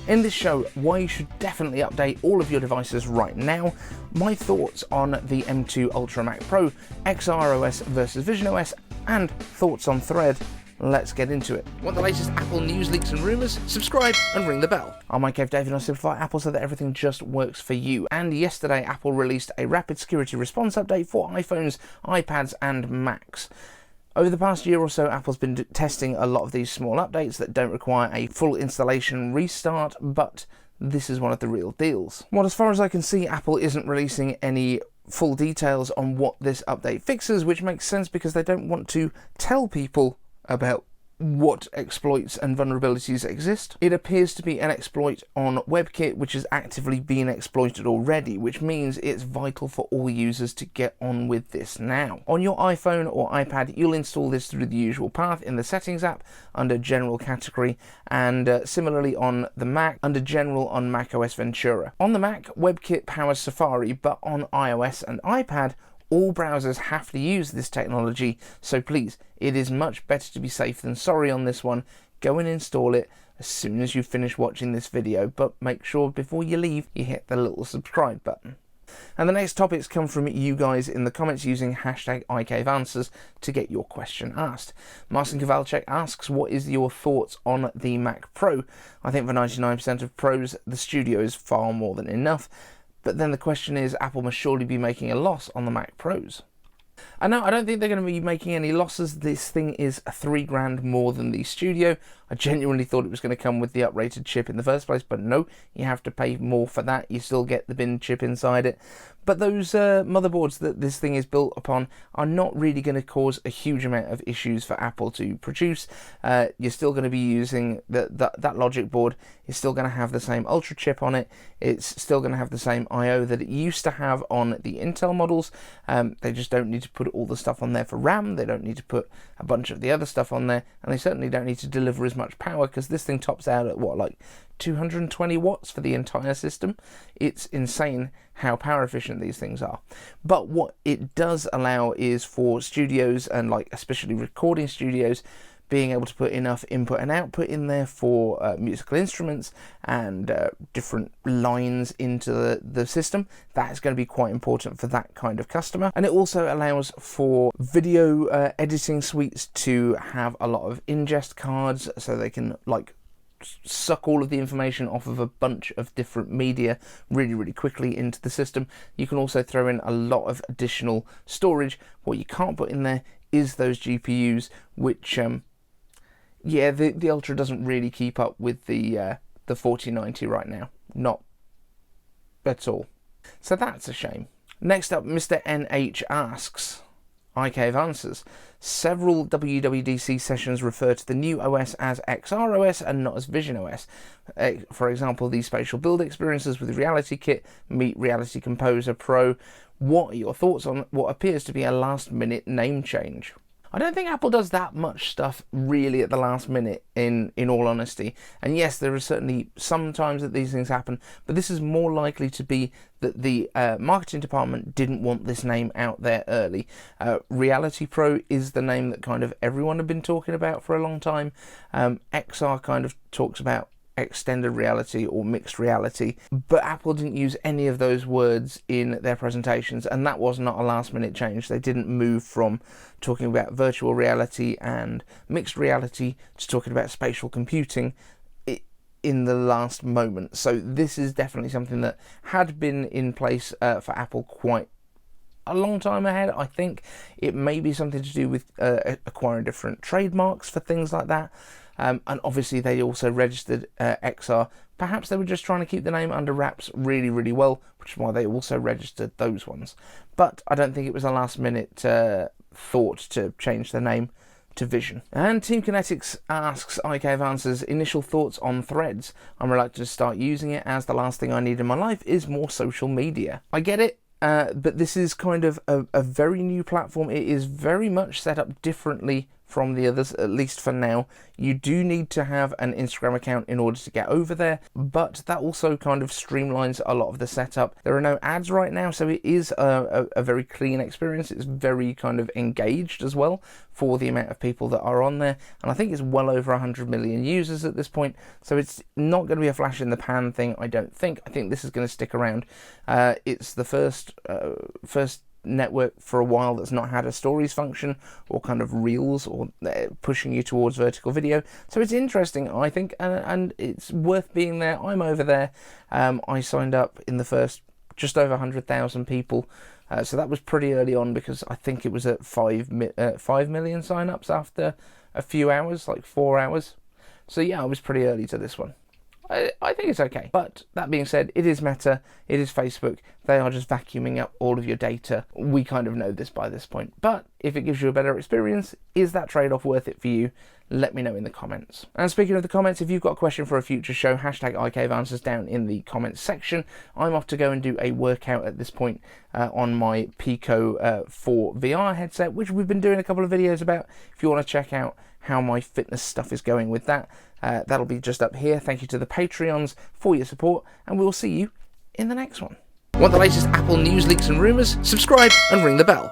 In this show, why you should definitely update all of your devices right now, my thoughts on the M2 Ultra Mac Pro, xrOS versus visionOS, and thoughts on Thread. Let's get into it. Want the latest Apple news, leaks and rumours? Subscribe and ring the bell. I'm iCaveDave and I simplify Apple so that everything just works for you. And yesterday Apple released a rapid security response update for iPhones, iPads and Macs. Over the past year or so, Apple's been testing a lot of these small updates that don't require a full installation restart, but this is one of the real deals. Well, as far as I can see, Apple isn't releasing any full details on what this update fixes, which makes sense because they don't want to tell people about what exploits and vulnerabilities exist. It appears to be an exploit on WebKit, which is actively being exploited already, which means it's vital for all users to get on with this now. On your iPhone or iPad, you'll install this through the usual path in the Settings app under General category, and similarly on the Mac under General on macOS Ventura. On the Mac, WebKit powers Safari, but on iOS and iPad, all browsers have to use this technology, so please, it is much better to be safe than sorry on this one. Go and install it as soon as you finish watching this video, but make sure before you leave you hit the little subscribe button. And the next topics come from you guys in the comments using hashtag iCaveAnswers to get your question asked. Marcin Kowalczyk asks, what is your thoughts on the Mac Pro? I think for 99% of pros, the studio is far more than enough. But then the question is, Apple must surely be making a loss on the Mac Pros. And no, I don't think they're going to be making any losses. This thing is $3,000 more than the Studio. I genuinely thought it was going to come with the uprated chip in the first place, but no, you have to pay more for that. You still get the bin chip inside it. But those motherboards that this thing is built upon are not really going to cause a huge amount of issues for Apple to produce. You're still going to be using that logic board. Is still going to have the same Ultra chip on it. It's still going to have the same I/O that it used to have on the Intel models. They just don't need to put all the stuff on there for RAM. They don't need to put a bunch of the other stuff on there, and they certainly don't need to deliver as much power, because this thing tops out at what, like 220 watts for the entire system. It's insane how power efficient these things are. But what it does allow is for studios, and like especially recording studios, being able to put enough input and output in there for musical instruments and different lines into the system. That is going to be quite important for that kind of customer. And it also allows for video editing suites to have a lot of ingest cards, so they can like suck all of the information off of a bunch of different media really quickly into the system. You can also throw in a lot of additional storage. What you can't put in there is those GPUs, which yeah, the Ultra doesn't really keep up with the 4090 right now. Not at all. So that's a shame. Next up, Mr. NH asks, iCaveAnswers, several WWDC sessions refer to the new OS as xrOS and not as visionOS. For example, the spatial build experiences with Reality Kit meet Reality Composer Pro. What are your thoughts on what appears to be a last-minute name change? I don't think Apple does that much stuff really at the last minute, in all honesty. And yes, there are certainly some times that these things happen, but this is more likely to be that the marketing department didn't want this name out there early. Reality Pro is the name that kind of everyone had been talking about for a long time. XR kind of talks about extended reality or mixed reality, but Apple didn't use any of those words in their presentations, and that was not a last minute change. They didn't move from talking about virtual reality and mixed reality to talking about spatial computing in the last moment. So this is definitely something that had been in place for Apple quite a long time ahead. I think it may be something to do with acquiring different trademarks for things like that. And obviously they also registered XR. Perhaps they were just trying to keep the name under wraps really well, which is why they also registered those ones. But I don't think it was a last minute thought to change the name to Vision. And Team Kinetics asks, iCaveAnswers, initial thoughts on Threads. I'm reluctant to start using it as the last thing I need in my life is more social media. I get it. But this is kind of a very new platform. It is very much set up differently from the others, at least for now. You do need to have an Instagram account in order to get over there, but that also kind of streamlines a lot of the setup. There are no ads right now, so it is a very clean experience. It's very kind of engaged as well for the amount of people that are on there, and I think it's well over 100 million users at this point, so it's not going to be a flash in the pan thing, I don't think. I think this is going to stick around. It's the first network for a while that's not had a stories function or kind of reels or pushing you towards vertical video, so it's interesting, I think, and it's worth being there. I'm over there. I signed up in the first just over 100,000 people, so that was pretty early on, because I think it was at 5 million sign-ups after a few hours, like 4 hours. So yeah, I was pretty early to this one. I think it's okay. But that being said, it is Meta, it is Facebook. They are just vacuuming up all of your data. We kind of know this by this point. But if it gives you a better experience, is that trade-off worth it for you? Let me know in the comments. And speaking of the comments, if you've got a question for a future show, hashtag iCaveAnswers down in the comments section. I'm off to go and do a workout at this point on my Pico 4 VR headset, which we've been doing a couple of videos about. If you want to check out how my fitness stuff is going with that, that'll be just up here. Thank you to the Patreons for your support, and we'll see you in the next one. Want the latest Apple news, leaks and rumours? Subscribe and ring the bell.